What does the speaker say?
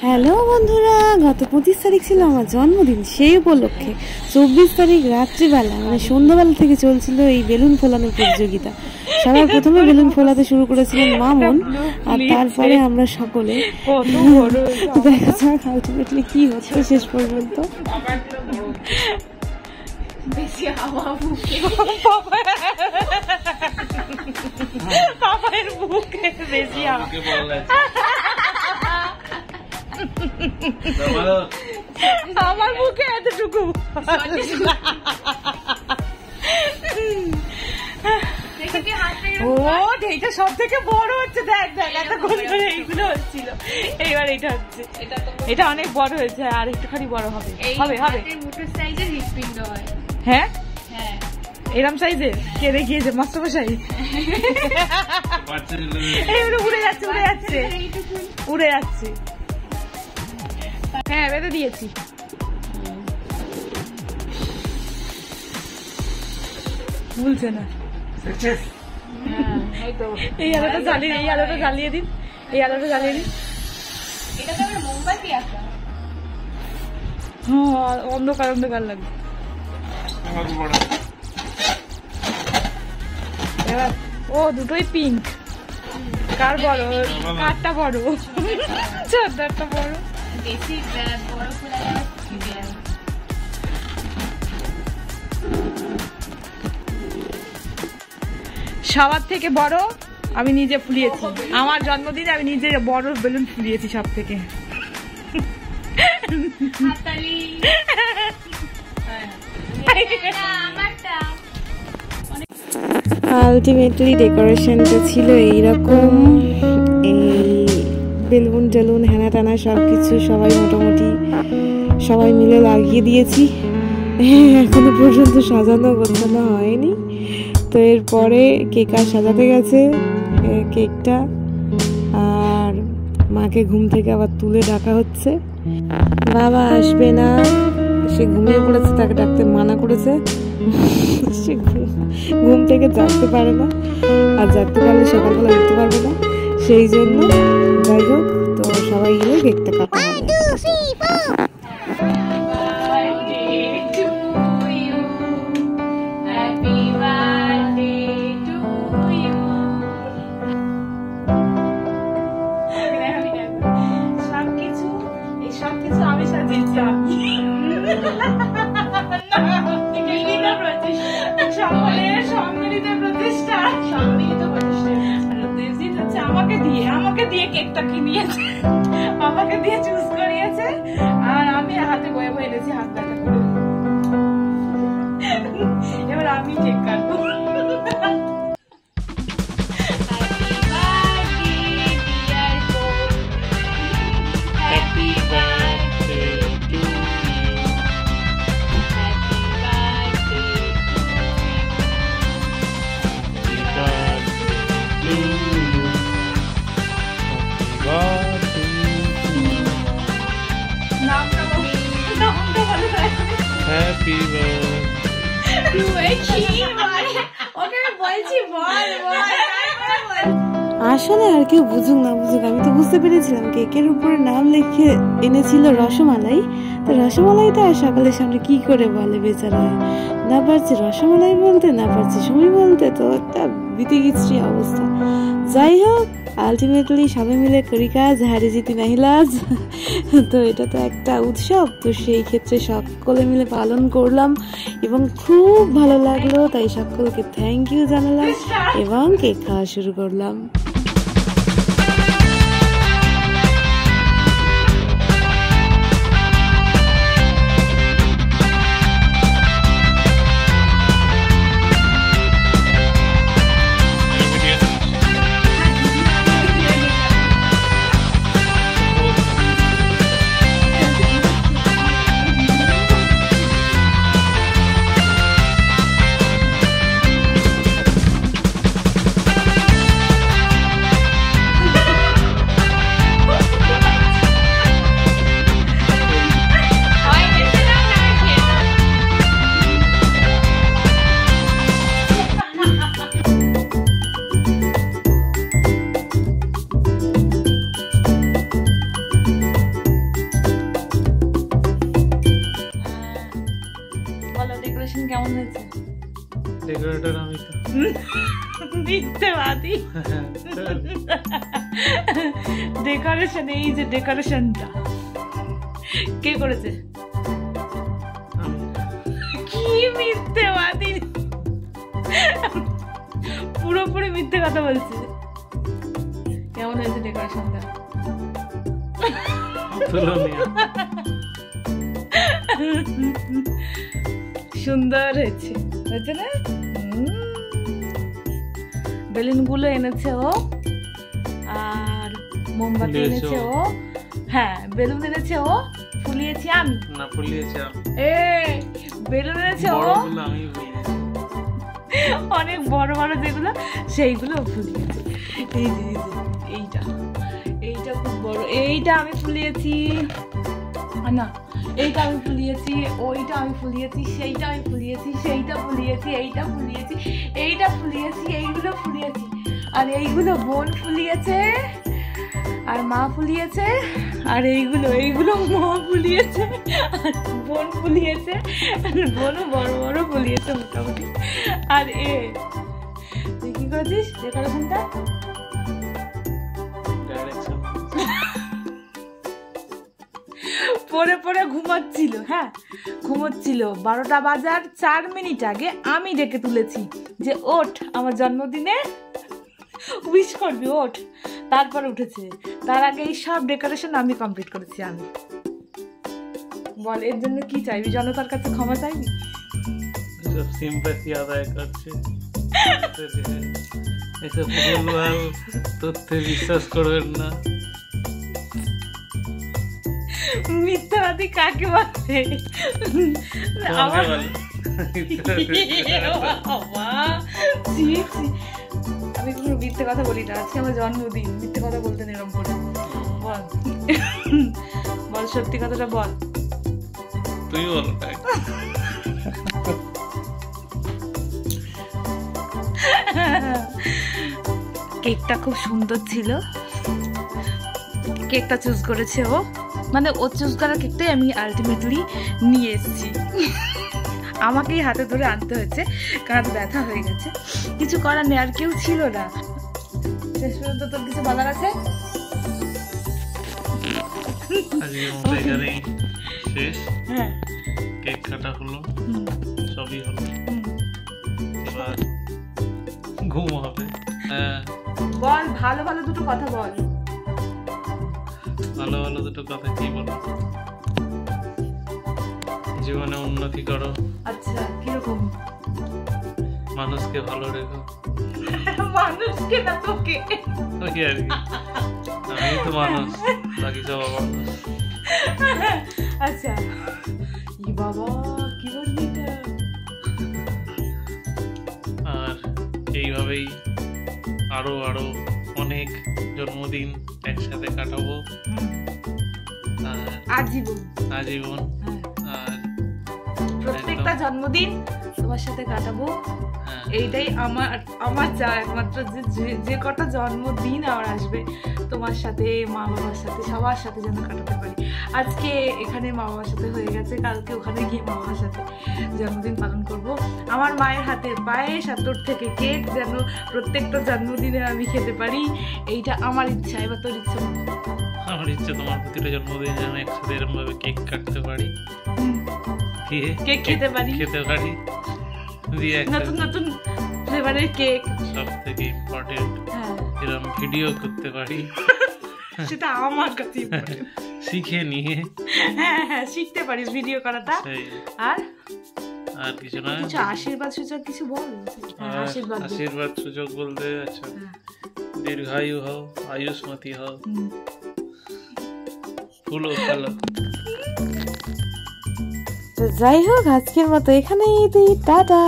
Hello বন্ধুরা, গত 25 তারিখ ছিল আমার জন্মদিন। সেই উপলক্ষে 24 তারিখ রাত্রিবেলা মানে সন্ধ্যাবেলা থেকে চলছিল এই বেলুন ফোলানোর প্রতিযোগিতা। সবার প্রথমে বেলুন ফোলাতে শুরু করেছিলেন মামুন, আর তারপরে আমরা সকলে। দেখা যাক আলটিমেটলি কি হচ্ছে শেষ পর্যন্ত। আমার মুখে এতটুকু এইটা সব থেকে বড় হচ্ছে। দেখ দেখ এতক্ষণ ধরে এইগুলো হচ্ছিল, এইবার এটা হচ্ছে। এটা অনেক বড় হয়েছে, আর একটুখানি বড় হবে। হবে হবে মুঠোর সাইজের হৃৎপিণ্ড হয়। হ্যাঁ হ্যাঁ, এরম সাইজের কে দেখিয়েছে মাস্টারমশাই? উড়ে যাচ্ছে উড়ে যাচ্ছে উড়ে যাচ্ছে। হ্যাঁ বেঁধে দিয়েছি। ভুলছে না। এই আলোটা জ্বালিয়ে এই আলোটা জ্বালিয়ে দিন, এই আলোটা জ্বালিয়ে দিন। হ্যাঁ অন্ধকার অন্ধকার লাগবে। এবার ও দুটোই পিঙ্ক। কার বড়? কারটা বড়? চাদরটা বড়। বেশি বড় করে সবার থেকে বড় আমি নিজে ফুলিয়েছি। আমার জন্মদিনে আমি নিজে বড় বেলুন ফুলিয়েছি সব থেকে। আলটিমেটলি ডেকোরেশনটা ছিল এইরকম। এই বেলুন টেলুন হেনা টানা সবকিছু সবাই মোটামুটি সবাই মিলে লাগিয়ে দিয়েছি। এখনো পর্যন্ত সাজানো গোছানো হয়নি। তো এরপরে কেক আর সাজাতে গেছে কেকটা, আর মাকে ঘুম থেকে আবার তুলে ডাকা হচ্ছে। বাবা আসবে না, সে ঘুমিয়ে পড়েছে, তাকে ডাকতে মানা করেছে। সে ঘুম থেকে জাগতে পারে না, আর জাগতে পারলে সকালবেলা উঠতে পারবে না। সেই জন্য যাই হোক, তো সবাই গেলে কেকটা কাটা হবে। আমাকে দিয়ে কেকটা কিনিয়েছে, আমাকে দিয়ে চুজ করিয়েছে, আর আমি হাতে বয়ে বয়ে এনেছি হাত ব্যথা করে। এবার আমি কেক কাটবো। আসলে আর কেউ বুঝুক না বুঝুক, আমি তো বুঝতে পেরেছিলাম কেকের উপরে নাম লিখে এনেছিল রসমালাই। তো রসমালাইটা আর সকালের সামনে কি করে বলে বেচারা, না পারছে রসমালাই বলতে, না পারছে সুমি বলতে। তো একটা বিতিকিচ্ছিরি অবস্থা। যাই হোক, আলটিমেটলি সবাই মিলে করি কাজ, হারে জিতি নাহি লাজ। তো এটা তো একটা উৎসব, তো সেই ক্ষেত্রে সকলে মিলে পালন করলাম এবং খুব ভালো লাগলো। তাই সকলকে থ্যাংক ইউ জানালাম এবং কেক খাওয়া শুরু করলাম। ডেকোরেটর আমি তো। মিথ্যেবাদী। ডেকোরেশন, এই যে ডেকোরেশনটা কে করেছে? কি মিথ্যেবাদী, পুরোপুরি মিথ্যে কথা বলছে। কেমন হয়েছে ডেকোরেশনটা? সুন্দর হয়েছে, হয়েছে না? বেলুন গুলো এনেছে ও, আর মোমবাতি এনেছে ও। হ্যাঁ, বেলুন এনেছে ও, ফুলিয়েছি আমি। না, ফুলিয়েছি আমি। বেলুন এনেছে ও, অনেক বড় বড় যেগুলো সেইগুলো ফুলিয়েছে। এই যে এইটা, এইটা খুব বড়, এইটা আমি ফুলিয়েছি না, এইটা আমি ফুলিয়েছি, ওইটা আমি ফুলিয়েছি, সেইটা আমি ফুলিয়েছি, সেইটা ফুলিয়েছি, এইটা ফুলিয়েছি, এইটা ফুলিয়েছি, এইগুলো ফুলিয়েছি, আর এইগুলো বোন ফুলিয়েছে, আর মা ফুলিয়েছে, আর এইগুলো মা ফুলিয়েছে, আর বোন ফুলিয়েছে, বোনও বড় বড় ফুলিয়েছে মোটামুটি। আর তুই কি করেছিস ডেকোরেশনটা? পরে পরে ঘুমাচ্ছিল। হ্যাঁ, ঘুমোচ্ছিল। 12টা বাজার 4 মিনিট আগে আমি ডেকে তুলেছি যে ওঠ, আমার জন্মদিনে উইশ করবি, ওঠ। তারপর উঠেছে। তার আগে এই সব ডেকোরেশন আমি কমপ্লিট করেছি। আমি বল, এর জন্য কি চাইবি? জনতার কাছে ক্ষমা চাইবি? সিম্প্যাথি আদায় করছে। এসব ভুলভাল তথ্যে বিশ্বাস করবেন না। মিথ্যাবাদী কাকে বলে? আমার আমি কোনো মিথ্যে কথা বলি না। আজকে আমার জন্মদিন, মিথ্যে কথা বলতে এরকম করে। বল বল, সত্যি কথাটা বল। তুই বল। কেকটা খুব সুন্দর ছিল। কেকটা চুজ করেছে ও, মানে ও চুজ করা কেকটাই আমি আলটিমেটলি নিয়ে এসেছি। আমাকেই হাতে ধরে আনতে হয়েছে, কাঁধ ব্যথা হয়ে গেছে। কিছু করার নেই, আর কেউ ছিল না। শেষ পর্যন্ত তোর কিছু বলার আছে? হ্যাঁ, কেক কাটা হলো, সবই হলো, এবার ঘুম হবে। বল, ভালো ভালো দুটো কথা বল। ভালো ভালো দুটো কথা কি বলো? জীবনে উন্নতি করো। আচ্ছা, কিরকম? মানুষকে ভালো রেখো। মানুষকে না, তোকে। ওই আর কি, আমি তো মানুষ, বাকি সব মানুষ। আচ্ছা, ই বাবা, কি বললি এটা? আর এইভাবেই আরো আরো অনেক জন্মদিন একসাথে কাটাবো, আজীবন। আজীবন। আর প্রত্যেকটা জন্মদিন তোমার সাথে কাটাবো, এইটাই আমার চা একমাত্র। যে কটা জন্মদিন আমার আসবে তোমার সাথে, মা বাবার সাথে, সবার সাথে যেন কাটাতে পারি। আজকে এখানে মা বাবার সাথে হয়ে গেছে, কালকে ওখানে গিয়ে মা বাবার সাথে জন্মদিন পালন করব। আমার মায়ের হাতের পায়েস আর তোর থেকে কেক যেন প্রত্যেকটা জন্মদিনে আমি খেতে পারি, এইটা আমার ইচ্ছা। এবার তোর ইচ্ছা? আমার ইচ্ছা তোমার প্রতিটা জন্মদিন যেন একসাথে এরকম ভাবে কেক কাটতে পারি, কেক খেতে পারি, নতুন নতুন ফ্লেভারের কেক। সব থেকে ইম্পর্টেন্ট, এরকম ভিডিও করতে পারি। সেটা আমার কাছে শিখে নিয়ে। হ্যাঁ, শিখতে পারিস ভিডিও করাটা। আর কিছু না, কিছু আশীর্বাদ সূচক কিছু বল। আশীর্বাদ সূচক বলতে, আচ্ছা, দীর্ঘায়ু হও, আয়ুষ্মতি হও, ফুলো ফলো। তো যাই হোক, আজকের মতো এখানেই দিই, টাটা।